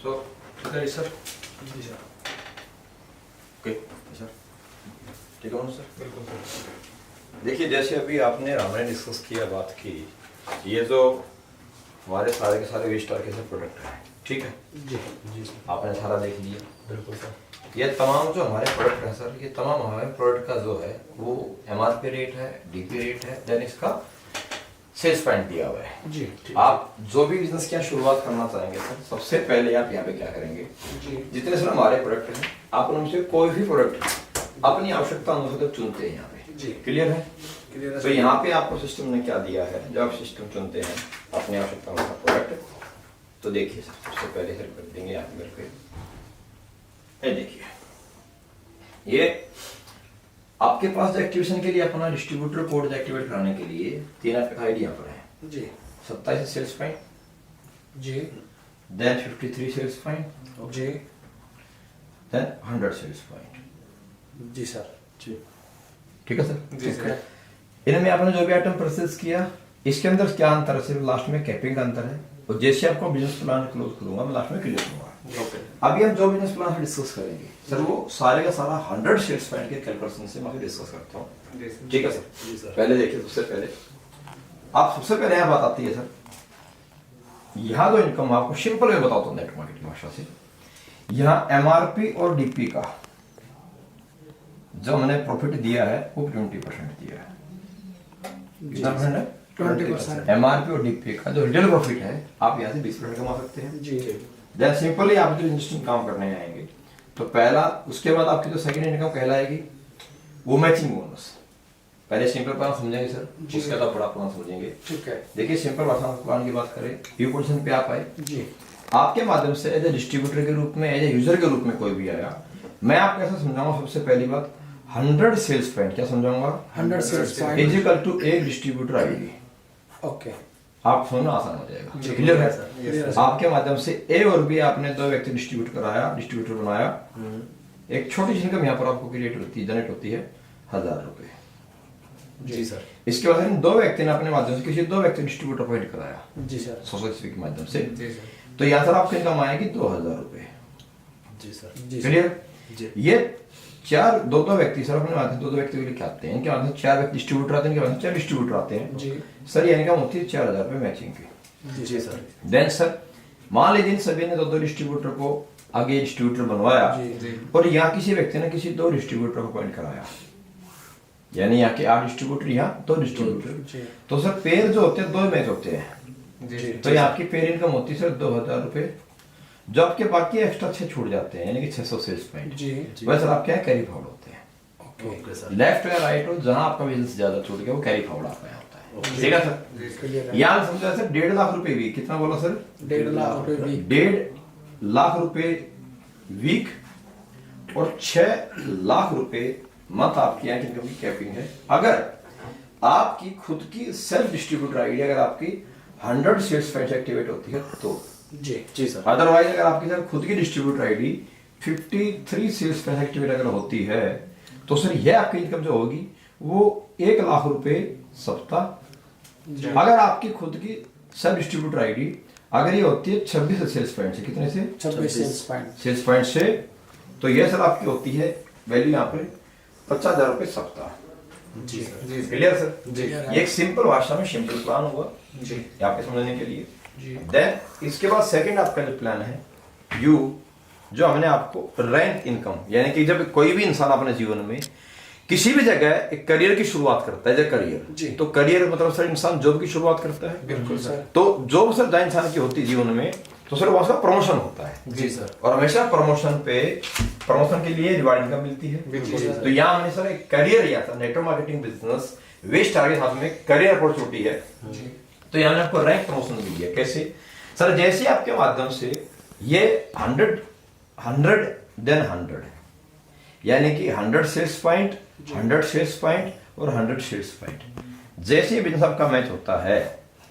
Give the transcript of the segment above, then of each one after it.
So sir जी sir. Okay sir ठीक है sir. बिल्कुल सर। देखिए जैसे अभी आपने हमने डिस्कस किया बात की, ये जो हमारे सारे के सारे वेस्टार के प्रोडक्ट हैं, ठीक है जी जी सर। आपने सारा देख लिया। बिल्कुल सर। ये तमाम जो हमारे प्रोडक्ट हैं सर, ये तमाम हमारे प्रोडक्ट का जो है वो एमआरपी रेट है, डीपी रेट है, देन इसका सेल्स पॉइंट दिया हुआ है। जी ठीक। आप जो भी बिजनेस की शुरुआत करना चाहेंगे सर, सबसे पहले आप यहाँ पे क्या करेंगे, जी जितने सर हमारे प्रोडक्ट हैं आप उनसे कोई भी प्रोडक्ट अपनी आवश्यकता अनुसार चुनते हैं यहाँ पे। जी क्लियर है? क्लियर है तो यहाँ पे आपको सिस्टम ने क्या दिया है, जब आप सिस्टम चुनते हैं अपनी आवश्यकता अनुसार प्रोडक्ट, तो देखिए सर सबसे पहले सर कर देंगे आप मेरे को, ये देखिए ये आपके पास एक्टिवेशन के लिए अपना डिस्ट्रीब्यूटर कोड एक्टिवेट कराने के लिए 3 आपका आईडी यहाँ पर है। जी 27 सेल्स पॉइंट, जी देन 53 सेल्स पॉइंट, जी देन 100 सेल्स पॉइंट। जी सर। जी ठीक है सर? जी सर। इनमें आपने जो भी आइटम परचेज किया, इसके अंदर क्या अंतर है, सिर्फ लास्ट में कैपिंग का अंतर है। और जैसे आपको बिजनेस प्लान क्लोज करूंगा मैं लास्ट में क्लियर करूंगा। ओके। अभी हम जो बिजनेस प्लान डिस्कस करेंगे सर, वो सारे का सारा 100 सेल्स पॉइंट के कैलकुलेशन से मैं डिस्कस करता हूँ। ठीक है सर? जी सर। पहले देखिए, सबसे पहले यहाँ बात आती है सर, यहाँ जो इनकम आपको सिंपल वे बताता हूँ नेट मार्केटिंग भाषा से। यहाँ एमआरपी और डीपी का जो हमने प्रॉफिट दिया है वो 20% दिया है। कितना परसेंट है? 20%। एमआरपी और डीपी का जो रिटेल प्रॉफिट है आप यहाँ से 20% कमा सकते हैं। जी देन सिंपली आप जो इंटरेस्टिंग काम करने आएंगे तो पहला, उसके बाद आपकी जो सेकंड इनकम कहलाएगी वो मैचिंग बोनस। पहले सिंपल प्लान समझेंगे सर, उसके बाद बड़ा प्लान समझेंगे। ठीक है। देखिए सिंपल प्लान की बात करें, व्यू पोजीशन पे आप आए, जी आपके माध्यम से एज ए डिस्ट्रीब्यूटर के रूप में, एज ए यूजर के रूप में कोई भी आया, मैं आपको ऐसा समझाऊंगा। सबसे पहली बात 100 सेल्स पॉइंट, क्या समझाऊंगा? 100 सेल्स पॉइंट इजिकल टू एक डिस्ट्रीब्यूटर आईडी। ओके। आप सुनना आसान हो जाएगा। जी, क्लियर है? Clear है। आपके माध्यम से ए और बी आपने 2 व्यक्ति डिस्ट्रीब्यूटर बनाया। एक छोटी सी इनकम यहाँ पर आपको क्रिएट होती है, जनरेट होती है 1000 रुपए। जी सर। इसके बाद इन 2 व्यक्ति ने अपने माध्यम से किसी 2 व्यक्ति डिस्ट्रीब्यूटर अपॉइंट कराया जी सर। सोशल के माध्यम से, जी सर। तो यहाँ सर आपकी इनकम आएगी 2000 रुपए। जी सर। जी क्लियर? जी ये 2 व्यक्ति सर अपने माध्यम 2 व्यक्ति को लिखे आते हैं, इनके माध्यम से 4 व्यक्ति डिस्ट्रीब्यूटर आते हैं, इनके माध्यम से 4 डिस्ट्रीब्यूटर आते हैं। जी सर ये इनकम होती है 4000 रुपए मैचिंग की। जी सर। देन सर मान लीजिए सभी ने 2 डिस्ट्रीब्यूटर को आगे डिस्ट्रीब्यूटर बनवाया, जी और यहाँ किसी व्यक्ति ने किसी 2 डिस्ट्रीब्यूटर को अपॉइंट कराया, यानी यहाँ के 8 डिस्ट्रीब्यूटर, यहाँ 2 डिस्ट्रीब्यूटर, जी तो सर पेयर जो होते हैं 2 मैच होते हैं। जी तो यहाँ आपकी पेयर इनकम होती है सर 2000 रुपए, जो आपके बाकी एक्स्ट्रा 6 छूट जाते हैं, यानी कि 600 सेल्स पॉइंट। जी वह सर आपके यहाँ कैरी फॉरवर्ड होते हैं। Okay sir. लेफ्ट या राइट हो, जहाँ आपका बिजनेस ज्यादा छूट गया वो कैरी फॉरवर्ड आपका यहाँ होता है। ठीक है सर? क्लियर है। यहाँ समझा सर 1.5 लाख रुपए वीक, कितना बोला सर? 1.5 लाख रुपए वीक। 1.5 लाख रुपए वीक और 6 लाख रुपए मंथ आपकी यहाँ इनकम की कैपिंग है। अगर आपकी खुद की सेल्फ डिस्ट्रीब्यूटर आईडी अगर आपकी 100 सेल्स पॉइंट एक्टिवेट होती है तो, जी सर। अदरवाइज अगर आपकी सर खुद की distributor ID 53 sales point activate अगर होती है तो सर यह आपकी इनकम जो होगी वो 1 लाख रुपए सप्ताह। अगर आपकी खुद की सब डिस्ट्रीब्यूटर आईडी अगर ये होती है 26 सेल्स पॉइंट से, कितने से? 26 सेल्स पॉइंट। सेल्स पॉइंट से, तो ये सर आपकी होती है वैल्यू यहाँ पे 50,000 रुपए सप्ताह। जी जी क्लियर सर? जी ये एक सिंपल भाषा में सिंपल प्लान हुआ जी आपके समझने के लिए। जी देन इसके बाद सेकंड आपका जो प्लान है यू, जो हमने आपको रैंक इनकम, यानी कि जब कोई भी इंसान अपने जीवन में किसी भी जगह एक करियर की शुरुआत करता है, जैसे जी। करियर, तो करियर मतलब सर इंसान जॉब की शुरुआत करता है। बिल्कुल सर। तो जॉब सर जहाँ इंसान की होती है जीवन में, तो सर वहाँ उसका प्रमोशन होता है। जी सर। और हमेशा प्रमोशन के लिए रिवार्ड इनकम मिलती है। बिल्कुल सर। तो यहाँ हमने सर एक करियर या sir network marketing business waste target साथ में करियर अपॉर्चुनिटी है। जी तो यहाँ हमने आपको रैंक प्रमोशन मिली है। कैसे सर? जैसे आपके माध्यम से ये 100 देन 100, यानी कि 100 सेल्स पॉइंट, 100 सेल्स पॉइंट और 100 सेल्स पॉइंट, जैसे ही बिजनेस आपका मैच होता है,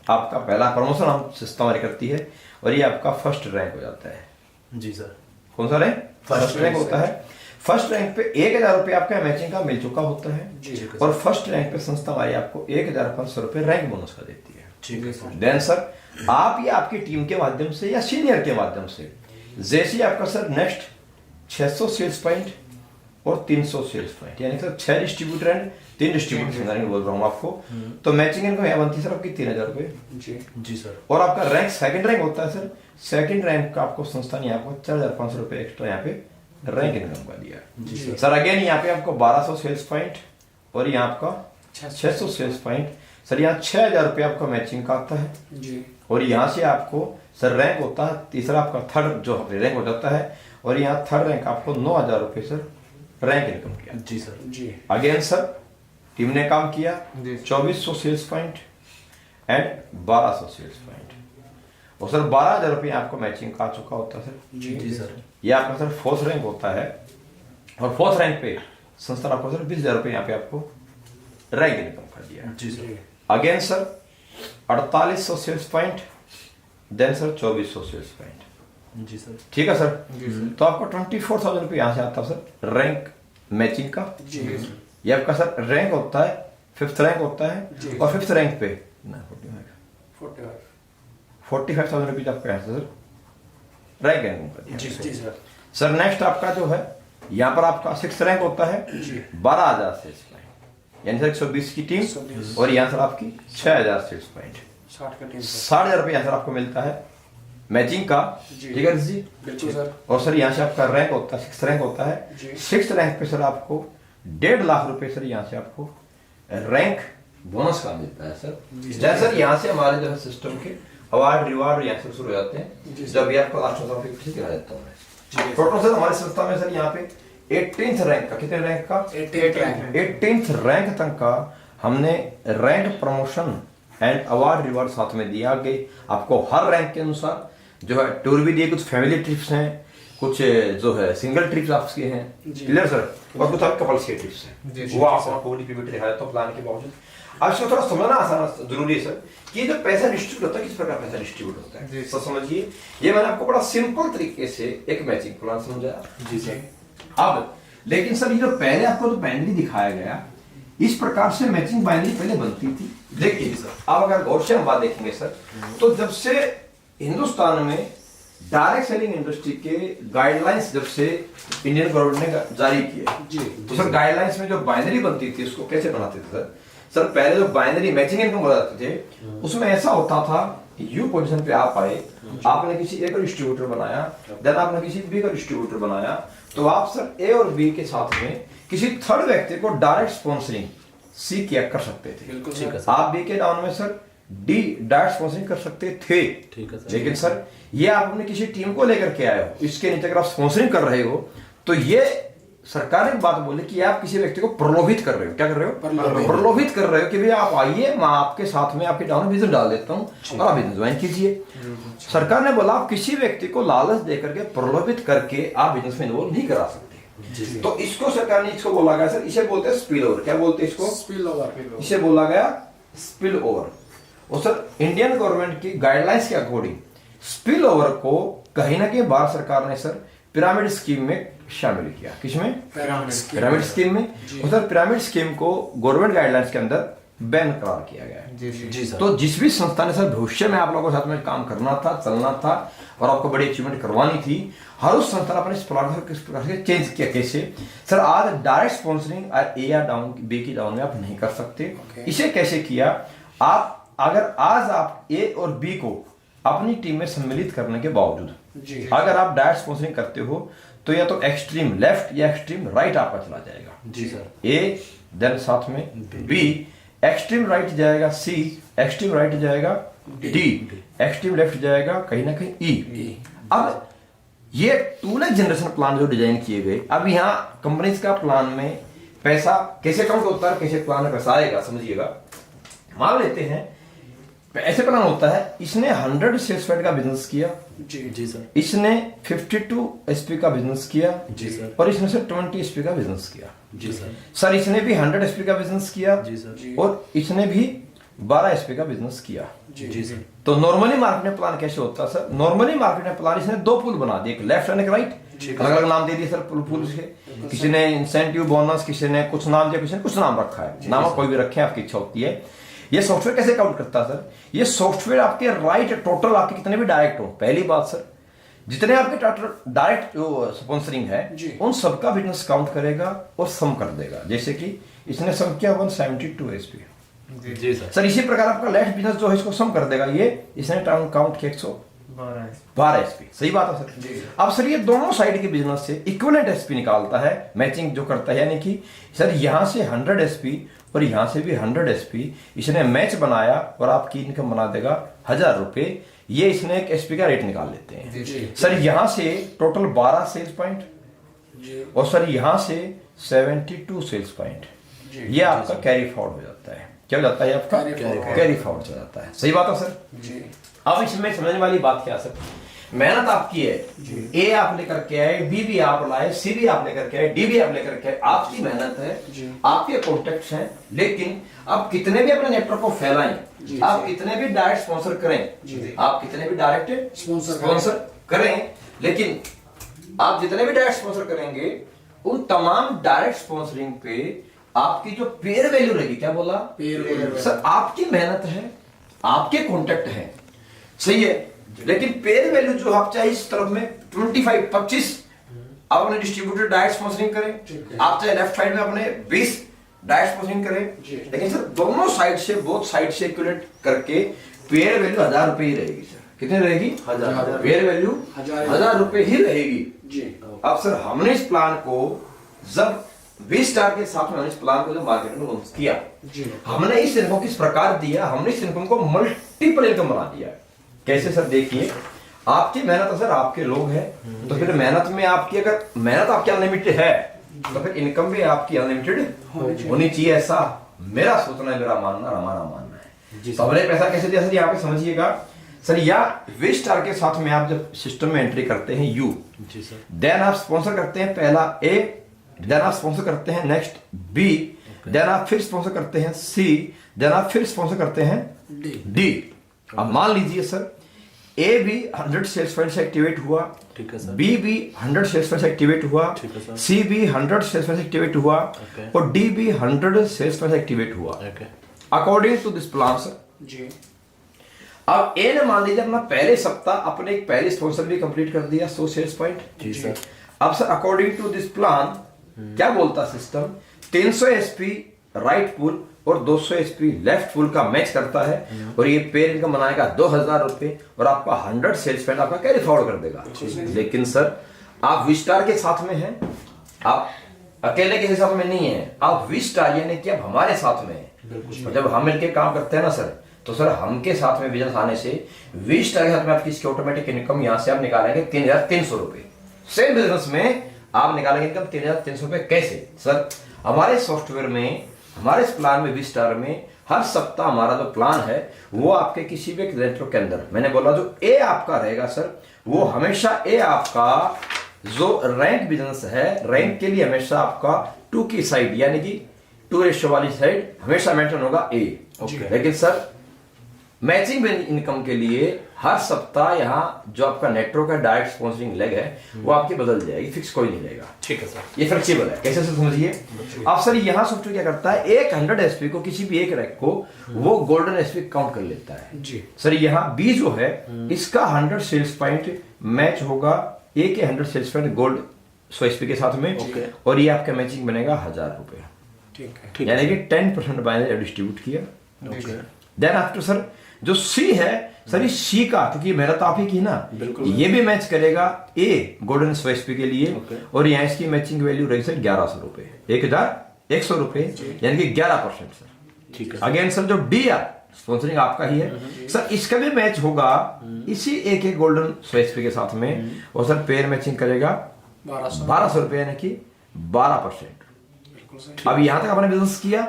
आपका पहला प्रमोशन हम सिस्टम हमारी करती है और ये आपका फर्स्ट रैंक हो जाता है। जी सर। कौन सा रैंक? फर्स्ट रैंक होता है। फर्स्ट रैंक पे 1000 रुपए आपका मैचिंग का मिल चुका होता है, जी और फर्स्ट रैंक पे संस्था हमारी आपको 1500 रुपए रैंक बोनस का देती है। ठीक है सर। देन सर आप या आपकी टीम के माध्यम से या सीनियर के माध्यम से जैसे ही आपका सर नेक्स्ट 600 सेल्स पॉइंट और 300 सेल्स पॉइंट, यानी सर 6 डिस्ट्रीब्यूटर एंड 3 डिस्ट्रीब्यूटर बोल रहा हूँ आपको। तो मैचिंग इनकम यहाँ बनती है सर आपकी 3000 रुपये। जी सर। और आपका रैंक सेकंड रैंक होता है सर, सेकंड रैंक का आपको संस्थान यहाँ आपको 4500 रुपये एक्स्ट्रा यहाँ पे रैंक इनकम का दिया है सर। अगेन यहाँ पे आपको 1200 सेल्स पॉइंट और यहाँ आपका 600 सेल्स पॉइंट सर। यहाँ 6000 रुपये आपका मैचिंग का आता है जी। और यहाँ से आपको सर रैंक होता है तीसरा आपका थर्ड जो रैंक हो जाता है, और यहाँ थर्ड रैंक आपको 9000 रुपये सर रैंक इनकम किया। जी सर। जी। अगेन सर टीम ने काम किया 2400 sales point and 1200 sales point, और सर 12000 रुपये आपको मैचिंग का आ चुका होता है सर। जी सर। ये आपका सर फोर्थ रैंक होता है, और फोर्थ रैंक पे संस्थान आपको सर 20000 रुपये यहाँ पे आपको रैंक इनकम कर दिया। जी sir. Again sir 4800 sales point, then sir 2400 sales point. जी सर। ठीक है सर। तो आपको 24000 रुपये यहाँ से आता है सर रैंक मैचिंग का। जी। ये आपका सर रैंक होता है, फिफ्थ रैंक होता है, और फिफ्थ रैंक पे 45,000 रुपीज आपको यहाँ से सर रैंक इनकम कर दिया। जी सर। सर नेक्स्ट आपका जो है यहाँ पर आपका सिक्स रैंक होता है 12000 सेल्स पॉइंट, यानी सर 120 की टीम, और यहाँ सर आपकी 6000 सेल्स पॉइंट, 60,000 रुपये यहाँ सर आपको मिलता है मैचिंग का। ठीक है जी, बिल्कुल सर। और सर यहाँ से आपका रैंक होता है, सिक्स रैंक होता है। सिक्स रैंक पे सर आपको 1.5 लाख रुपए सर यहाँ से आपको रैंक बोनस का मिलता है सर। जैसे सर यहाँ से हमारे जो है सिस्टम के अवार्ड रिवार्ड यहाँ से शुरू हो जाते हैं, जब भी आपको लास्ट में फिक्स करा देता हूँ मैं। टोटल सर हमारे संस्था में सर यहाँ पे 18th रैंक का, कितने रैंक का? 18th रैंक तक का हमने rank promotion and award reward साथ में दिया कि आपको हर रैंक के अनुसार जो है टूर भी दिए, कुछ फैमिली ट्रिप्स हैं, कुछ जो है सिंगल ट्रिप्स आपके हैं, क्लियर सर, और कुछ आपके कपल्स के ट्रिप्स हैं, वो आपको पूरी पीपीटी दिखाया तो प्लान के बावजूद। अब इसको थोड़ा समझना आसान जरूरी है सर कि जो पैसा डिस्ट्रीब्यूट होता है किस प्रकार पैसा डिस्ट्रीब्यूट होता है। सर समझिए, ये मैंने आपको बड़ा सिंपल तरीके से एक मैचिंग प्लान समझाया। जी सर। अब लेकिन सर ये जो पहले आपको जो बाइनरी दिखाया गया, इस प्रकार से मैचिंग बाइनरी पहले बनती थी। देखिए सर, अब अगर गौर से हम बात देखेंगे सर, तो जब से हिंदुस्तान में डायरेक्ट सेलिंग इंडस्ट्री के गाइडलाइंस जब से इंडियन गवर्नमेंट ने जारी किए, तो सर गाइडलाइंस में जो बाइनरी बनती थी उसको कैसे बनाते थे सर? सर पहले जो बाइनरी मैचिंग इनकम बनाते थे उसमें ऐसा होता था, यू पोजीशन पे आप आए, आपने किसी ए का डिस्ट्रीब्यूटर बनाया, देन आपने किसी बी का डिस्ट्रीब्यूटर बनाया, तो आप सर ए और बी के साथ में किसी थर्ड व्यक्ति को डायरेक्ट स्पॉन्सरिंग सी किया कर सकते थे। आप बी के डाउन में सर डी डायरेक्ट स्पॉन्सरिंग कर सकते थे। ठीक है सर। लेकिन सर ये आप अपनी किसी टीम को लेकर के आए हो, इसके नीचे अगर आप स्पॉन्सरिंग कर रहे हो तो ये सरकार ने बात बोली कि आप किसी व्यक्ति को प्रलोभित कर रहे हो। क्या कर रहे हो? प्रलोभित कर रहे हो कि भाई आप आइए, मैं आपके साथ में आपके डाउन में बिजनेस डाल देता हूँ और आप बिजनेस ज्वाइन कीजिए। सरकार ने बोला आप किसी व्यक्ति को लालच देकर के प्रलोभित करके आप बिजनेस में इन्वॉल्व नहीं करा सकते। तो इसको सरकार ने इसको बोला गया सर, इसे बोलते हैं स्पिल ओवर। क्या बोलते हैं इसको? Spill over. इसे बोला गया स्पिल ओवर। और सर इंडियन गवर्नमेंट की गाइडलाइंस के अकॉर्डिंग स्पिल ओवर को कहीं ना कहीं भारत सरकार ने सर पिरामिड स्कीम में शामिल किया। किसमें? पिरामिड स्कीम में। और सर पिरामिड स्कीम को गवर्नमेंट गाइडलाइंस के अंदर बैन करार किया गया है। जी सर। तो जिस भी संस्था ने सर भविष्य में आप लोगों के साथ में काम करना था, चलना था और आपको बड़ी अचीवमेंट करवानी थी, हर उस संस्था ने अपने इस प्लान को किस प्रकार से चेंज किया। कैसे सर? आज डायरेक्ट स्पॉन्सरिंग ए या डाउन बी की डाउन में आप नहीं कर सकते। इसे कैसे किया? आप अगर आज आप ए और बी को अपनी टीम में सम्मिलित करने के बावजूद अगर आप डायरेक्ट स्पॉन्सरिंग करते हो तो या तो एक्सट्रीम लेफ्ट या एक्सट्रीम राइट आपका चला जाएगा। जी सर। ए देन साथ में बी, एक्सट्रीम राइट जाएगा सी, एक्सट्रीम राइट जाएगा डी, एक्सट्रीम लेफ्ट जाएगा कहीं ना कहीं ई। अब ये टूल जनरेशन प्लान जो डिजाइन किए गए, अब यहाँ कंपनीज का प्लान में पैसा कैसे काउंट होता है, कैसे प्लान में पैसा आएगा समझिएगा। मान लेते हैं ऐसे प्लान होता है, इसने 100 सेल्स पॉइंट का बिजनेस किया। जी सर। इसने 52 एसपी का बिजनेस किया। जी सर। और इसने से 20 एसपी का बिजनेस किया। जी सर। सर इसने भी 100 एसपी का बिजनेस किया। जी सर। और इसने भी 12 एसपी का बिजनेस किया। जी सर। तो नॉर्मली मार्केट में प्लान कैसे होता है सर? नॉर्मली मार्केट में प्लान इसने दो पूल बना दिए, एक लेफ्ट एंड एक राइट, अलग अलग नाम दे दिए सर पूल के। किसी ने इंसेंटिव बोनस, किसी ने कुछ नाम दिया, किसी ने कुछ नाम रखा है, नाम कोई भी रखे आपकी इच्छा होती है। ये सॉफ्टवेयर कैसे काउंट करता है सर? ये सॉफ्टवेयर आपके राइट टोटल आपके कितने भी डायरेक्ट हो, पहली बात सर जितने आपके टोटल डायरेक्ट जो स्पॉन्सरिंग है जी। उन सबका बिजनेस काउंट करेगा और सम कर देगा। जैसे कि इसने सम किया 172 एसपी जी सर। सर, इसी प्रकार आपका लेफ्ट बिजनेस जो है इसको सम कर देगा। ये इसने काउंट किया 112 एसपी। सही बात है सर। अब सर ये दोनों साइड के बिजनेस से इक्विवेलेंट एसपी निकालता है, मैचिंग जो करता है, यानी कि सर यहां से 100 एसपी और यहां से भी 100 एसपी इसने मैच बनाया और आपकी इनकम बना देगा 1000 रुपए। ये इसने एक एसपी का रेट निकाल लेते हैं जी। सर। यहां से टोटल 12 सेल्स पॉइंट जी। और सर यहां से 72 सेल्स पॉइंट। जी। ये आपका कैरी फॉरवर्ड हो जाता है। क्या हो जाता है आपका? कैरी फॉरवर्ड हो जाता है। सही बात है सर। जी। अब इसमें समझने वाली बात क्या सर, मेहनत आपकी है, ए आप लेकर के आए, बी भी आप लाए, सी भी आप लेकर के आए, डी भी आप लेकर के आए, आपकी मेहनत है, आपके कॉन्टेक्ट्स हैं। लेकिन आप कितने भी अपने नेटवर्क को फैलाएं, आप कितने भी डायरेक्ट स्पॉन्सर करें, आप कितने भी डायरेक्ट स्पॉन्सर करें, लेकिन आप जितने भी डायरेक्ट स्पॉन्सर करेंगे उन तमाम डायरेक्ट स्पॉन्सरिंग पे आपकी जो पेयर वैल्यू रहेगी, क्या बोला सर, आपकी मेहनत है, आपके कॉन्टेक्ट है, सही है। लेकिन पेयर वैल्यू जो आप चाहे इस तरफ में 25 आप अपने डिस्ट्रीब्यूटर डायरेक्ट स्पॉन्सरिंग करें, आप चाहे लेफ्ट साइड में अपने 20 डायरेक्ट स्पॉन्सरिंग करें, लेकिन सर दोनों साइड से, बोथ साइड से इक्विवेलेंट करके पेयर वैल्यू 1000 रुपए ही रहेगी सर। कितनी रहेगी? 1000। पेयर वैल्यू 1000 रुपए ही रहेगी जी। अब सर हमने इस प्लान को जब 20 स्टार के साथ में हमने इस प्लान को जब मार्केट में लॉन्च किया, हमने इस इनकम किस प्रकार दिया, हमने इस इनकम को मल्टीपल इनकम बना दिया। कैसे सर? देखिए, आपकी मेहनत है सर, आपके लोग हैं, तो फिर मेहनत में आपकी, अगर मेहनत आपकी अनलिमिटेड है तो फिर इनकम भी आपकी अनलिमिटेड होनी चाहिए। ऐसा मेरा सोचना है, मेरा मानना, हमारा मानना है। तो हमने पैसा कैसे दिया सर? यहाँ पे समझिएगा सर, या 20 स्टार के साथ में आप जब सिस्टम में एंट्री करते हैं यू, देन आप स्पॉन्सर करते हैं पहला ए, देन आप स्पॉन्सर करते हैं नेक्स्ट बी, देन आप फिर स्पॉन्सर करते हैं सी, देन आप फिर स्पॉन्सर करते हैं डी। अब मान लीजिए सर, ए भी 100 सेल्स पॉइंट से एक्टिवेट हुआ, ठीक है सर, बी भी 100 सेल्स पॉइंट से एक्टिवेट हुआ, ठीक है सर, सी भी 100 सेल्स पॉइंट से एक्टिवेट हुआ, और डी भी 100 सेल्स पॉइंट से एक्टिवेट हुआ, according to this plan sir जी। अब ए ने मान लीजिए अपना पहले सप्ताह अपने एक पहले स्पॉन्सर भी कंप्लीट कर दिया 100 सेल्स पॉइंट जी सर। अब sir according to this plan क्या बोलता सिस्टम, 300 एसपी राइट पुल और 200 एसपी लेफ्ट पुल का मैच करता है और ये पेयर इनकम बनाएगा 2000 रुपए और आपका 100 सेल्स पॉइंट आपका कैरी फॉरवर्ड कर देगा। लेकिन सर आप विस्टार के साथ में हैं, आप अकेले के साथ में नहीं है, आप विस्टार यानी कि आप हमारे साथ में हैं। और जब हम मिलकर काम करते हैं ना सर, तो सर हमके साथ में बिजनेस आने से 20 स्टार के साथ में आपकी इसकी ऑटोमेटिक इनकम यहां से आप निकालेंगे 3300 रुपए। सेम बिजनेस में आप निकालेंगे इनकम 3300 रुपए। कैसे सर? हमारे सॉफ्टवेयर में, हमारे इस प्लान में 20 स्टार में हर सप्ताह हमारा जो प्लान है वो आपके किसी भी नेटवर्क के अंदर, मैंने बोला जो ए आपका रहेगा सर, वो हमेशा ए आपका जो रैंक बिजनेस है, रैंक के लिए हमेशा आपका 2 की साइड यानी कि 2 रेशियो वाली साइड हमेशा मेंटेन होगा ए। लेकिन सर मैचिंग इनकम के लिए हर सप्ताह यहाँ जो आपका नेटवर्क है, डायरेक्ट स्पॉन्सरिंग लेग है, वो आपकी बदल जाएगी, फिक्स कोई नहीं रहेगा। ठीक है सर, ये फ्लेक्सिबल है। कैसे से समझिए आप सर, यहाँ सॉफ्टवेयर क्या करता है, एक 100 एसपी को, किसी भी एक रैक को वो गोल्डन एसपी काउंट कर लेता है जी। सर यहाँ बी जो है इसका 100 सेल्स पॉइंट मैच होगा ए के 100 सेल्स पॉइंट गोल्ड 100 एसपी के साथ में, और ये आपका मैचिंग बनेगा 1000 रुपए। ठीक है, यानी कि 10% बाइनरी डिस्ट्रीब्यूट किया। देन आफ्टर सर जो सी है सर, इस सी का, क्योंकि मेहनत आप ही की ना, ये भी मैच करेगा ए गोल्डन 100 एसपी के लिए, और यहाँ इसकी मैचिंग वैल्यू रही सर 1100 रुपए, 1100 रुपए, यानी कि 11% सर। ठीक है। अगेन सर जो डी है स्पॉन्सरिंग आपका ही है सर, इसका भी मैच होगा इसी ए के गोल्डन 100 एसपी के साथ में, और सर पेयर मैचिंग करेगा 1200 रुपए, यानी कि 12%। अब यहां तक आपने बिजनेस किया।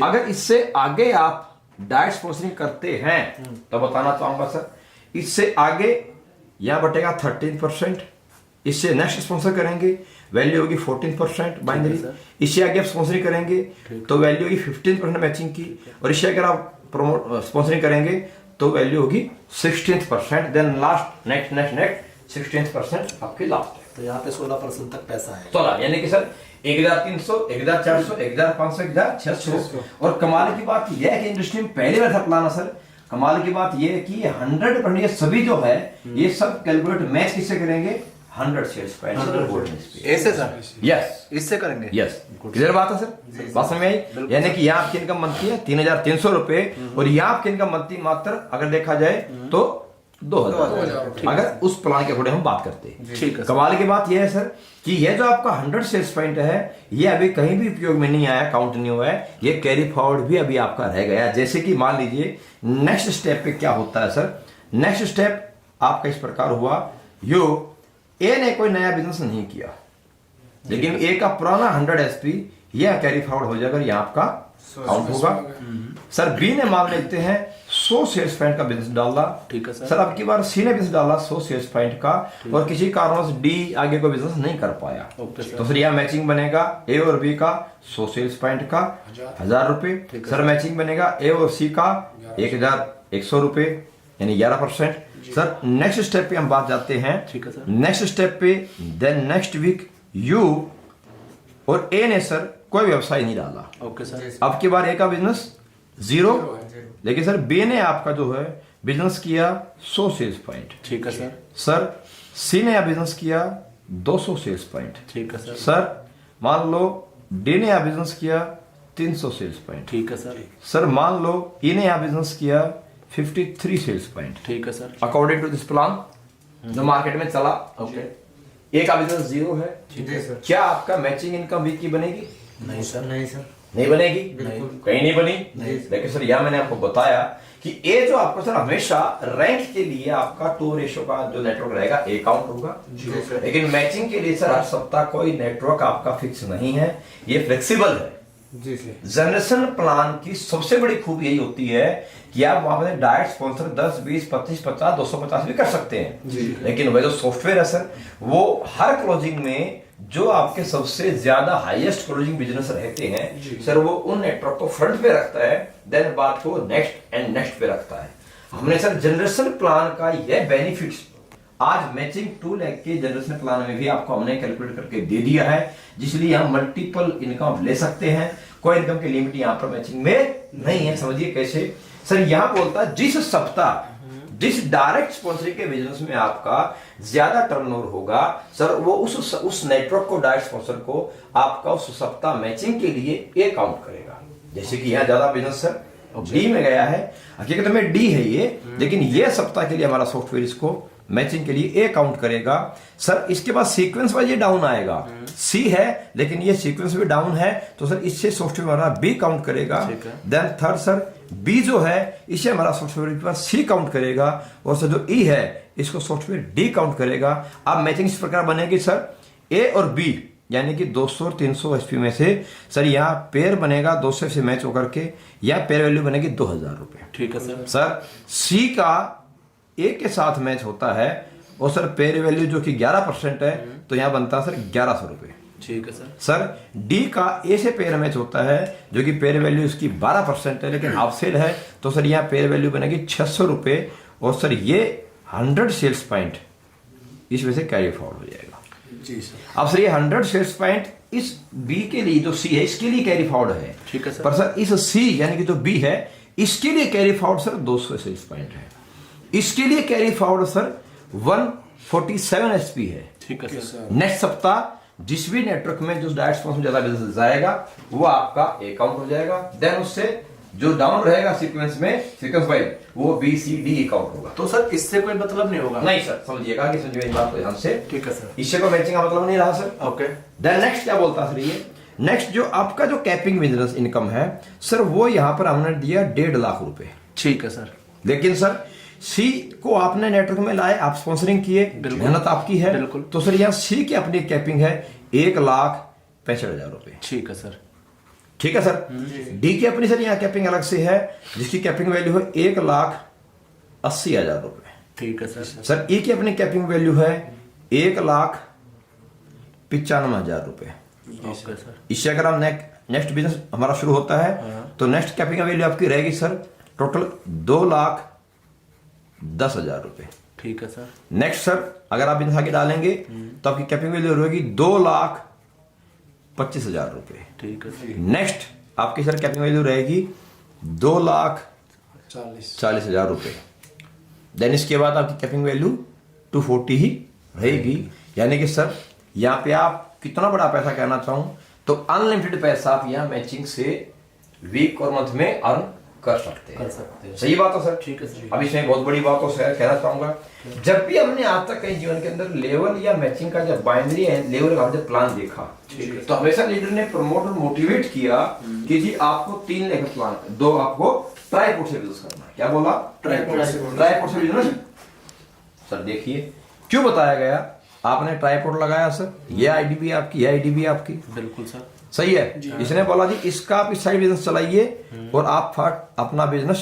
अगर इससे आगे आप डायरेक्ट स्पॉन्सरिंग करते हैं तो बताना चाहूंगा सर, इससे आगे यहां बटेगा 13%, इससे नेक्स्ट स्पॉन्सर करेंगे वैल्यू होगी 14% बाइनरी, इससे आगे आप स्पॉन्सरिंग करेंगे तो वैल्यू होगी 15% मैचिंग की, और इससे अगर आप स्पॉन्सरिंग करेंगे तो वैल्यू होगी 16%, देन लास्ट नेक्स्ट 16% आपकी लास्ट है। तो यहाँ पे 16% तक पैसा है। 16 यानी कि सर 1300, 1400, 1500, 1600। और कमाल की बात यह है कि इंडस्ट्री में पहली बार था प्लान सर, कमाल की बात ये है कि 100% ये सभी जो है ये सब कैलकुलेट मैच किससे करेंगे 100 सेल्स पॉइंट ऐसे सर यस इससे करेंगे यस क्लियर बात है सर बात समझ में आई यानी कि यहाँ आपकी इनकम बनती है 3,300 रुपए और यहाँ आपकी इनकम बनती है मात्र अगर देखा जाए तो 2,000 अगर उस प्लान के अकॉर्डिंग हम बात करते हैं ठीक है। कमाल की बात यह है सर कि ये जो आपका 100 सेल्स पॉइंट है ये अभी कहीं भी उपयोग में नहीं आया काउंट नहीं हुआ है ये कैरी फॉरवर्ड भी अभी आपका रह गया जैसे कि मान लीजिए नेक्स्ट स्टेप पे क्या होता है सर नेक्स्ट स्टेप आपका इस प्रकार हुआ यो ए ने कोई नया बिजनेस नहीं किया लेकिन ए का पुराना 100 एसपी यह कैरी फॉरवर्ड हो जाएगा यहाँ आपका काउंट होगा सर बी ने मान लेते हैं 100 सेल्स पॉइंट का बिजनेस डाला ठीक है सर अब की बार सी ने बिजनेस डाला 100 सेल्स पॉइंट का और किसी कारणवश डी आगे कोई बिजनेस नहीं कर पाया ओके सर। तो सर यहाँ मैचिंग बनेगा ए और बी का 100 सेल्स पॉइंट का 1,000 रुपए सर मैचिंग बनेगा ए और सी का 1,100 रुपए यानी 11%। सर नेक्स्ट स्टेप पे हम बात जाते हैं ठीक है सर। नेक्स्ट स्टेप पे देन नेक्स्ट वीक यू और ए ने सर कोई व्यवसाय नहीं डाला ओके सर अब की बार ए का बिजनेस 0 लेकिन सर बी ने आपका जो है बिजनेस किया 100 सेल्स पॉइंट ठीक है सर सर सी ने बिजनेस किया 200 सेल्स पॉइंट ठीक है सर सर मान लो डी ने यहाँ बिजनेस किया 300 सेल्स पॉइंट ठीक है सर सर मान लो ई ने यहाँ बिजनेस किया 53 सेल्स पॉइंट ठीक है sir according to this plan जो मार्केट में चला ओके ए का बिजनेस 0 है ठीक है सर क्या आपका मैचिंग इनकम वीक की बनेगी नहीं सर नहीं बनेगी बिल्कुल। कहीं नहीं बनी लेकिन सर यह मैंने आपको बताया कि ए जो आपको सर हमेशा रैंक के लिए आपका 2 रेशो का जो नेटवर्क रहेगा ए काउंट होगा लेकिन मैचिंग के लिए सर हर सप्ताह कोई नेटवर्क आपका फिक्स नहीं है ये फ्लेक्सिबल है जी सर जनरेशन प्लान की सबसे बड़ी खूबी यही होती है कि आप वहां पर डायरेक्ट स्पॉन्सर 10, 20, 25, 50, 250 भी कर सकते हैं लेकिन वह जो सॉफ्टवेयर है सर वो हर क्लोजिंग में जो आपके सबसे ज्यादा हाईएस्ट क्लोजिंग बिजनेस रहते हैं सर वो उन नेटवर्क को फ्रंट पे रखता है देन बात को नेक्स्ट एंड नेक्स्ट पे रखता है हमने सर जनरेशन प्लान का यह बेनिफिट्स आज मैचिंग टूल के जनरेशन प्लान में भी आपको हमने कैलकुलेट करके दे दिया है जिसलिए हम मल्टीपल इनकम ले सकते हैं कोई इनकम की लिमिट यहाँ पर मैचिंग में नहीं है समझिए कैसे सर यहाँ बोलता है जिस सप्ताह जिस डायरेक्ट स्पॉन्सरिंग के बिजनेस में आपका ज्यादा टर्नओवर होगा सर वो उस नेटवर्क को डायरेक्ट स्पॉन्सर को आपका उस सप्ताह मैचिंग के लिए ए काउंट करेगा जैसे कि यहाँ ज्यादा बिजनेस सर डी में गया है हकीकत में डी है ये लेकिन ये सप्ताह के लिए हमारा सॉफ्टवेयर इसको मैचिंग के लिए ए काउंट करेगा सर इसके बाद सीक्वेंस वाइज ये डाउन आएगा सी है लेकिन ये सीक्वेंस भी डाउन है तो सर इससे सॉफ्टवेयर हमारा बी काउंट करेगा देन थर्ड सर बी जो है इसे हमारा सॉफ्टवेयर के पास सी काउंट करेगा और सर जो ई है इसको सॉफ्टवेयर डी काउंट करेगा अब मैचिंग इस प्रकार बनेगी सर ए और बी यानी कि 200 और 300 एसपी में से सर यहाँ पेयर बनेगा 200 से मैच होकर के या पेयर वैल्यू बनेगी 2,000 रुपए ठीक है सर सर सी का ए के साथ मैच होता है और सर पेयर वैल्यू जो कि 11% है तो यहाँ बनता है सर 1,100 रुपए ठीक है सर सर डी का ए से पेयर मैच होता है जो कि पेयर वैल्यू इसकी 12% है लेकिन हाफ सेल है तो सर यहाँ पेयर वैल्यू बनेगी 600 रुपए और सर ये 100 सेल्स पॉइंट इस वजह से कैरी फॉरवर्ड हो जाएगा जी सर अब सर ये 100 सेल्स पॉइंट इस बी के लिए जो सी है इसके लिए कैरी फॉरवर्ड है ठीक है सर पर सर इस सी यानी कि जो बी है इसके लिए carry forward sir 200 sales point है इसके लिए कैरी फॉरवर्ड सर 147 एसपी है ठीक है सर नेक्स्ट सप्ताह जिस भी नेटवर्क में जो डायरेक्ट स्पॉन्स में ज्यादा बिजनेस जाएगा वो आपका ए काउंट हो जाएगा देन उससे जो डाउन रहेगा सीक्वेंस में सीक्वेंस वाइज वो बी सी डी काउंट होगा तो सर इससे कोई मतलब नहीं होगा नहीं सर समझिएगा कि समझिए इस बात को ध्यान से ठीक है सर इससे कोई मैचिंग का मतलब नहीं रहा सर ओके देन नेक्स्ट क्या बोलता सर ये नेक्स्ट जो आपका जो कैपिंग बिजनेस इनकम है सर वो यहाँ पर हमने दिया 1.5 लाख रुपए ठीक है सर लेकिन सर सी को आपने नेटवर्क में लाए आप स्पॉन्सरिंग किए मेहनत आपकी है बिल्कुल। तो सर यहाँ सी की अपनी कैपिंग है 1,65,000 रुपए ठीक है सर ठीक है सर डी की अपनी सर यहाँ कैपिंग अलग से है जिसकी कैपिंग वैल्यू है 1,80,000 रुपए ठीक है सर सर ई की अपनी कैपिंग वैल्यू है 1,95,000 रुपए ओके सर इससे अगर हम नेक्स्ट बिजनेस हमारा शुरू होता है तो नेक्स्ट कैपिंग वैल्यू आपकी रहेगी सर टोटल 2,10,000 रुपए ठीक है सर नेक्स्ट सर अगर आप बिजनेस आगे डालेंगे तो आपकी कैपिंग वैल्यू रहेगी 2,25,000 रुपए ठीक है सर नेक्स्ट आपकी सर कैपिंग वैल्यू रहेगी 40,000 रुपये। देन इसके बाद आपकी कैपिंग वैल्यू 240 ही रहेगी। यानी कि सर यहाँ पे आप कितना बड़ा पैसा कहना चाहूँ तो अनलिमिटेड पैसा आप यहाँ मैचिंग से वीक और मंथ में अर्न कर सकते हैं। सही बात है सर। ठीक है सर। अब इसमें बहुत बड़ी बात तो सर कहना चाहूंगा, जब भी हमने आज तक कहीं जीवन के अंदर लेवल या मैचिंग का जब बाइनरी लेवल का जब प्लान देखा तो हमेशा लीडर ने प्रमोट और मोटिवेट किया कि जी आपको 3 लेकर प्लान, 2 आपको ट्राईपोर्ट से बिजनेस करना है। क्या बोला? ट्राईपोर्ट से बिजनेस। सर देखिए क्यों बताया गया, आपने ट्राईपोर्ट लगाया सर, ये आईडी भी आपकी, ये आईडी भी आपकी। बिल्कुल सर। सही है। इसने बोला जी इसका आप इस साइड बिजनेस चलाइए और आप अपना बिजनेस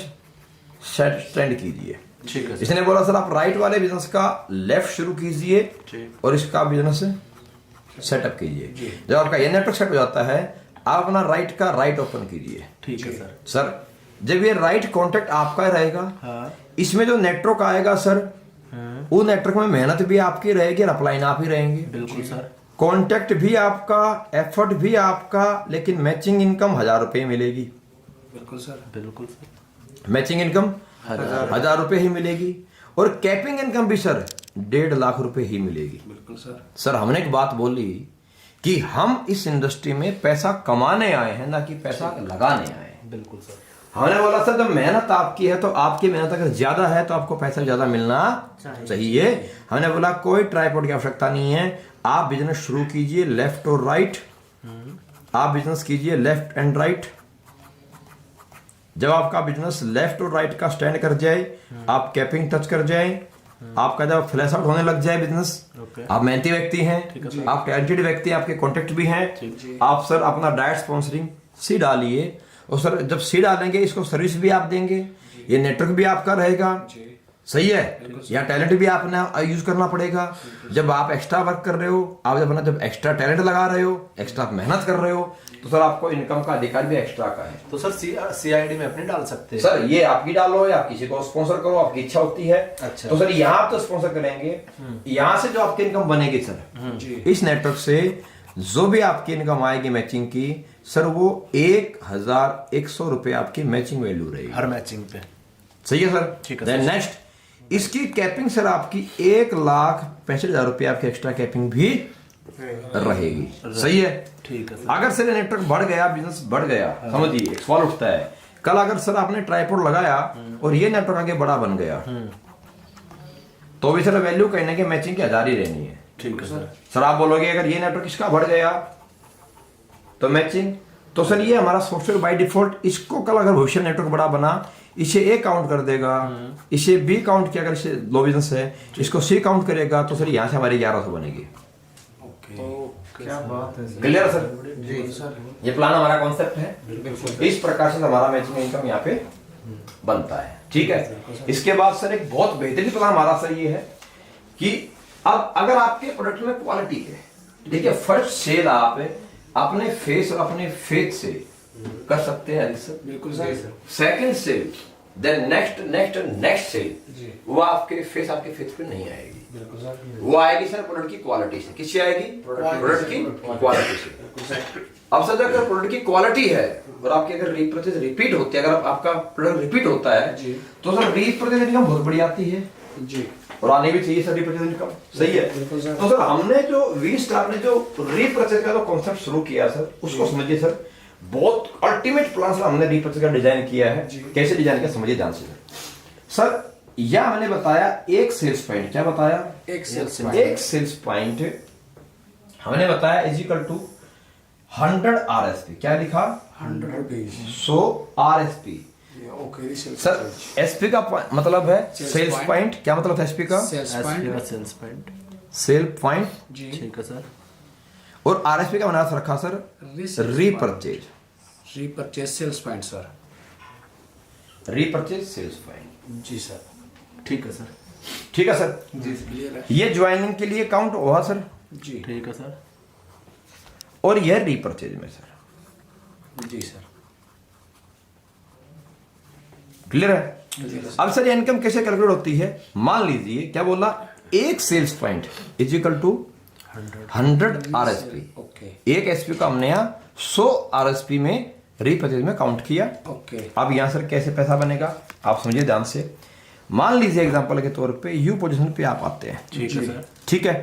सेट स्टैंड कीजिए। ठीक है सर। इसने बोला सर आप राइट वाले बिजनेस का लेफ्ट शुरू कीजिए ठीक। और इसका बिजनेस सेटअप कीजिए। जब आपका ये नेटवर्क सेट हो जाता है आप अपना राइट का राइट ओपन कीजिए। ठीक है सर। सर जब ये राइट कॉन्टेक्ट आपका रहेगा, हाँ। इसमें जो नेटवर्क आएगा सर वो नेटवर्क में मेहनत भी आपकी रहेगी और अपलाइन आप ही रहेंगे। बिल्कुल सर। कॉन्टेक्ट भी आपका, एफर्ट भी आपका, लेकिन मैचिंग इनकम 1,000 रुपए मिलेगी। बिल्कुल सर। बिल्कुल सर। मैचिंग इनकम 1,000 रुपए ही मिलेगी और कैपिंग इनकम भी सर 1.5 लाख रुपए ही मिलेगी। बिल्कुल सर। सर हमने एक बात बोली कि हम इस इंडस्ट्री में पैसा कमाने आए हैं ना कि पैसा लगाने आए हैं। बिल्कुल सर। हमने बोला सर जब मेहनत आपकी है तो आपकी मेहनत अगर ज्यादा है तो आपको पैसा ज्यादा मिलना चाहिए। हमने बोला कोई ट्राईपोर्ट की आवश्यकता नहीं है, आप बिजनेस शुरू कीजिए लेफ्ट और राइट, आप बिजनेस कीजिए लेफ्ट एंड राइट। जब आपका बिजनेस लेफ्ट और राइट का स्टैंड कर जाए, आप कैपिंग टच कर जाए, आपका जब फ्लैश आउट होने लग जाए बिजनेस, आप मेहनती व्यक्ति हैं, आप टैलेंटेड व्यक्ति, आपके कॉन्टेक्ट भी हैं, आप सर अपना डायरेक्ट स्पॉन्सरिंग सी डालिए और सर जब सी डालेंगे इसको सर्विस भी आप देंगे, ये नेटवर्क भी आपका रहेगा। सही है। या टैलेंट भी आपने यूज करना पड़ेगा। जब आप एक्स्ट्रा वर्क कर रहे हो, आप जब एक्स्ट्रा टैलेंट लगा रहे हो, एक्स्ट्रा मेहनत कर रहे हो तो सर आपको इनकम का अधिकार भी एक्स्ट्रा का है। तो सर CID में अपने डाल सकते हैं। सर ये आपकी डालो या किसी को स्पॉन्सर करो, आपकी इच्छा होती है। अच्छा। तो सर यहाँ आप तो स्पॉन्सर करेंगे, यहाँ से जो आपकी इनकम बनेगी सर इस नेटवर्क से जो भी आपकी इनकम आएगी मैचिंग की सर वो 1,100 रुपए आपकी मैचिंग वैल्यू रहेगी हर मैचिंग पे। सही है सर। ठीक है। देन नेक्स्ट इसकी कैपिंग सर आपकी 1,65,000 रुपए आपकी एक्स्ट्रा कैपिंग भी रहेगी। सही है। ठीक है सर। अगर सर नेटवर्क बढ़ गया, बिजनेस बढ़ गया, समझिए एक सवाल उठता है, कल अगर सर आपने ट्राईपोर्ट लगाया और ये नेटवर्क आगे बड़ा बन गया तो भी सर वैल्यू कहीं ना कहीं मैचिंग की 1,000 ही रहनी है। ठीक है सर। सर आप बोलोगे अगर ये नेटवर्क इसका बढ़ गया तो मैचिंग, तो सर ये हमारा सॉफ्टवेयर बाय डिफॉल्ट इसको कल अगर भविष्य नेटवर्क बड़ा बना इसे A काउंट कर देगा, इसे B काउंट किया, अगर इसे लो बिजनेस है इसको C काउंट करेगा तो सर यहाँ से हमारी 1,100 बनेगी। क्या बात है क्लियर है सर। जी सर। ये प्लान हमारा कॉन्सेप्ट है। इस प्रकार से हमारा मैचिंग इनकम यहाँ पे बनता है। ठीक है। इसके बाद सर एक बहुत बेहतरीन प्लान हमारा सर ये है कि अब अगर आपके प्रोडक्ट में क्वालिटी है, देखिए फर्स्ट सेल आप अपने फेस और अपने फेथ से कर सकते हैं सर। बिल्कुल sir. Second sale, then next sale वो आपके फेस पे नहीं आएगी। बिल्कुल सर। वो आएगी सर प्रोडक्ट की क्वालिटी से। किससे आएगी? प्रोडक्ट की क्वालिटी से। अब सर अगर प्रोडक्ट की क्वालिटी है और आपकी अगर रीपर्चेज रिपीट होती है, अगर आपका प्रोडक्ट रिपीट होता है तो सर रीपर्चेज इनकम बहुत बड़ी आती है जी और आने भी चाहिए सर रीपर्चेज इनकम। सही है। तो सर हमने जो V-Star ने जो रीपर्चेज का जो कॉन्सेप्ट शुरू किया सर उसको समझिए सर, बहुत अल्टीमेट प्लान सर हमने रीपर्चेज का डिजाइन किया है। कैसे डिजाइन किया समझिए ध्यान से सर। यह हमने बताया एक सेल्स पॉइंट, क्या बताया? एक सेल्स पॉइंट हमने बताया इज इक्वल टू 100 RSP। क्या लिखा? 100 रुपीज। सो RSP ओके सर SP का मतलब है सेल्स पॉइंट। क्या मतलब है SP का? Sales point. सेल पॉइंट जी। ठीक है सर। और RSP का बना रखा sir repurchase. Repurchase sales point sir. Repurchase sales point. जी सर। ठीक है सर। ठीक है सर। जी क्लियर है। ये ज्वाइनिंग के लिए काउंट हुआ सर जी। ठीक है सर। और यह रीपरचेज में सर। जी सर। क्लियर है। अब सर ये इनकम कैसे कैलकुलेट होती है? मान लीजिए क्या बोला, एक sales point is equal to 100 RSP। Okay. एक SP का हमने यहाँ 100 RSP में रीपरचेज में काउंट किया। ओके अब यहां सर कैसे पैसा बनेगा आप समझिए ध्यान से। मान लीजिए एग्जांपल के तौर पे यू पोजीशन पे आप आते हैं, ठीक है सर। ठीक है।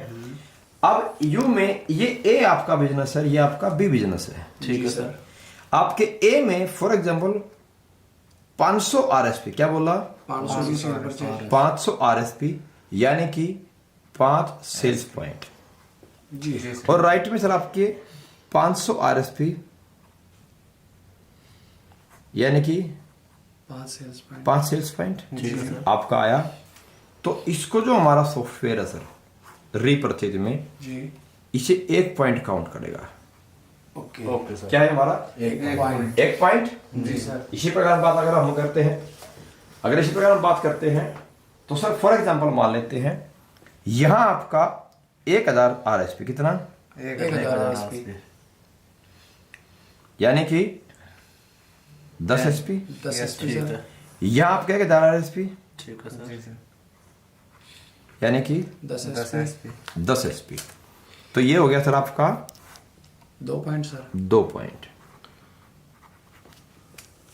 अब यू में ये ए आपका बिजनेस है, ये आपका बी बिजनेस है। ठीक है सर। आपके ए में फॉर एग्जांपल 500 आरएसपी, क्या बोला? 500 शेयर परचेज। 500 आरएसपी यानी कि 5 सेल्स पॉइंट। जी और राइट में सर आपके 500 आरएसपी यानी कि 5 सेल्स पॉइंट। 5 सेल्स पॉइंट ठीक है सर। आपका आया। तो इसको जो हमारा सॉफ्टवेयर है सर रीपरचेज में, जी इसे 1 पॉइंट काउंट करेगा। Okay okay sir. क्या है हमारा? एक पॉइंट। 1 पॉइंट। जी सर। इसी प्रकार बात अगर हम करते हैं, अगर इसी प्रकार हम बात करते हैं तो सर फॉर एग्जांपल मान लेते हैं यहां आपका 1000 आरएसपी, कितना? 1000 आरएसपी। यानी कि 10 एसपी। 10 एसपी ठीक सर। है। यहां आपका 1000 आरएसपी ठीक है सर। यानी कि 10 एसपी। 10 एसपी। तो ये हो गया सर आपका 2 पॉइंट सर। 2 पॉइंट।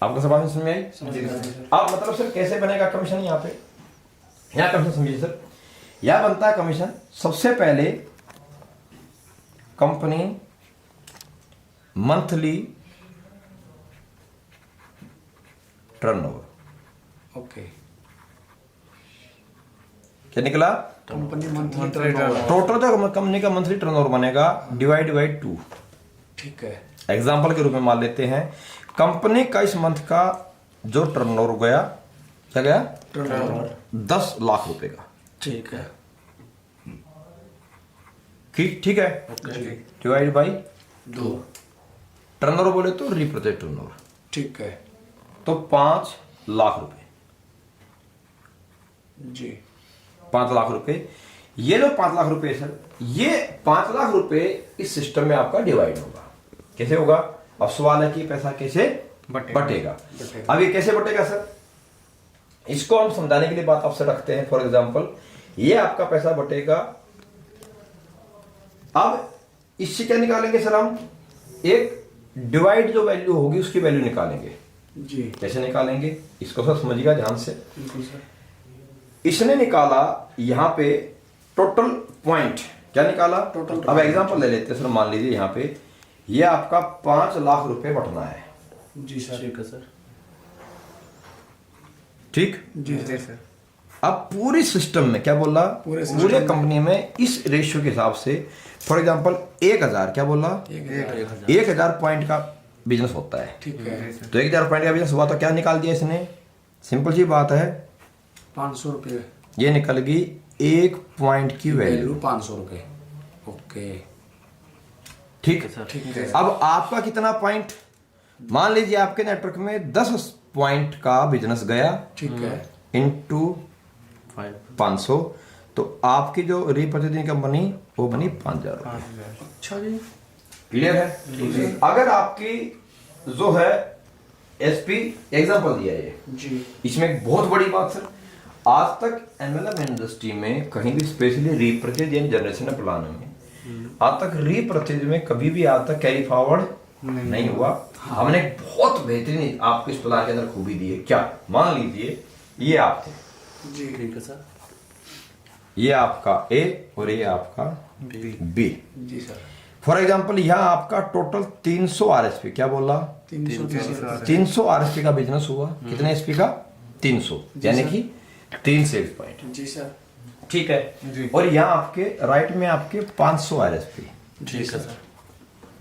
आपको सब बात समझ में आई? समझ गया सर। अब मतलब सर कैसे बनेगा कमीशन? यहाँ पे यहाँ कमीशन समझिए सर, यह बनता है कमीशन। सबसे पहले कंपनी मंथली टर्नओवर, ओके क्या निकला? Company monthly turnover. टोटल जो कंपनी का मंथली टर्नओवर बनेगा डिवाइड बाई 2। ठीक है। एग्जाम्पल के रूप में मान लेते हैं कंपनी का इस मंथ का जो टर्नओवर गया, क्या गया? टर्नओवर 10 लाख रुपए का। ठीक है। ठीक है। जी डिवाइड बाई 2। टर्नओवर बोले तो रिप्रेजेंट टर्नओवर, ठीक है। तो 5 लाख रुपए। जी 5 लाख रुपए। ये जो 5 लाख रुपए सर, ये 5 लाख रुपए इस सिस्टम में आपका डिवाइड होगा। कैसे होगा? अब सवाल है कि पैसा कैसे बटेगा। अब ये कैसे बटेगा सर? इसको हम समझाने के लिए बात आपसे रखते हैं। फॉर एग्जांपल ये आपका पैसा बटेगा। अब इससे क्या निकालेंगे सर? हम एक डिवाइड जो वैल्यू होगी उसकी वैल्यू निकालेंगे। जी कैसे निकालेंगे इसको सर समझिएगा ध्यान से। बिल्कुल सर। इसने निकाला यहां पे टोटल पॉइंट, क्या निकाला? टोटल। अब एग्जांपल ले लेते हैं सर, मान लीजिए यहां पे ये आपका 5 लाख रुपए बटना है। जी सर। ठीक है सर। ठीक। जी सर। अब पूरी सिस्टम में क्या बोला? पूरे पूरे कंपनी में इस रेशियो के हिसाब से फॉर एग्जांपल 1000, क्या बोला? 1000 पॉइंट का बिजनेस होता है। ठीक है। तो 1000 पॉइंट का बिजनेस हुआ तो क्या निकाल दिया इसने? सिंपल सी बात है, 500 रुपये ये निकल गई 1 पॉइंट की वैल्यू। वैल्यू 500 रुपये। ओके ठीक। ठीक है। अब आपका कितना पॉइंट? मान लीजिए आपके नेटवर्क में 10 पॉइंट का बिजनेस गया ठीक है। इनटू 500, तो आपकी जो रिपर्चेजिंग कंपनी वो बनी 5000 रुपये। अच्छा जी। क्लियर है? अगर आपकी जो है एसपी एग्जांपल दिया है, जी इसमें एक बहुत बड़ी बात सर, आज तक एमएलएम इंडस्ट्री में कहीं भी specially repurchase and generation plan में आज तक रीपर्चेज में कभी भी आज तक कैरी फॉरवर्ड नहीं हुआ। हमने एक बहुत बेहतरीन आपको इस प्लान के अंदर खूबी दी है। क्या? मान लीजिए ये आप थे, जी ठीक है सर। ये आपका ए और ये आपका बी। जी सर। फॉर एग्जांपल यहाँ आपका टोटल 300 आरएसपी, क्या बोला? 300 आरएसपी का बिजनेस हुआ। कितने एसपी का? 300, यानी कि 3 सेल्स पॉइंट। जी सर। ठीक है। और यहाँ आपके राइट में आपके 500 आरएसपी ठीक है सर।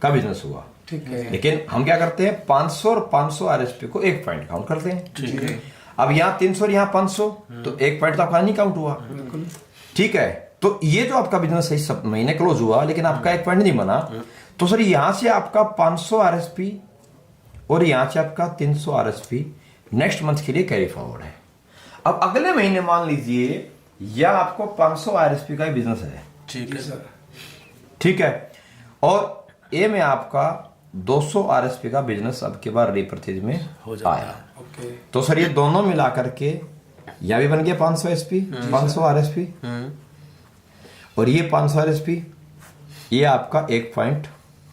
का बिजनेस हुआ। ठीक है। लेकिन हम क्या करते हैं 500 और 500 आरएसपी को 1 पॉइंट काउंट करते हैं। ठीक है। अब यहाँ 300 और यहाँ 500, तो 1 पॉइंट तो आपका नहीं काउंट हुआ। बिल्कुल। ठीक है। तो ये जो आपका बिजनेस है सब महीने क्लोज हुआ लेकिन आपका 1 पॉइंट नहीं बना, तो सर यहां से आपका 500 आरएसपी और यहां से आपका 300 आरएसपी नेक्स्ट मंथ के लिए कैरी फॉरवर्ड है। अब अगले महीने मान लीजिए यह आपको 500 आरएसपी का बिजनेस है। ठीक है सर। ठीक है। और ए में आपका 200 आरएसपी का बिजनेस अब के बाद रीपरचेज में हो जाता आया। ओके। तो सर ये दोनों मिला करके यह भी बन गया 500 एसपी, 500 आरएसपी, और ये 500 आरएसपी, ये आपका 1 पॉइंट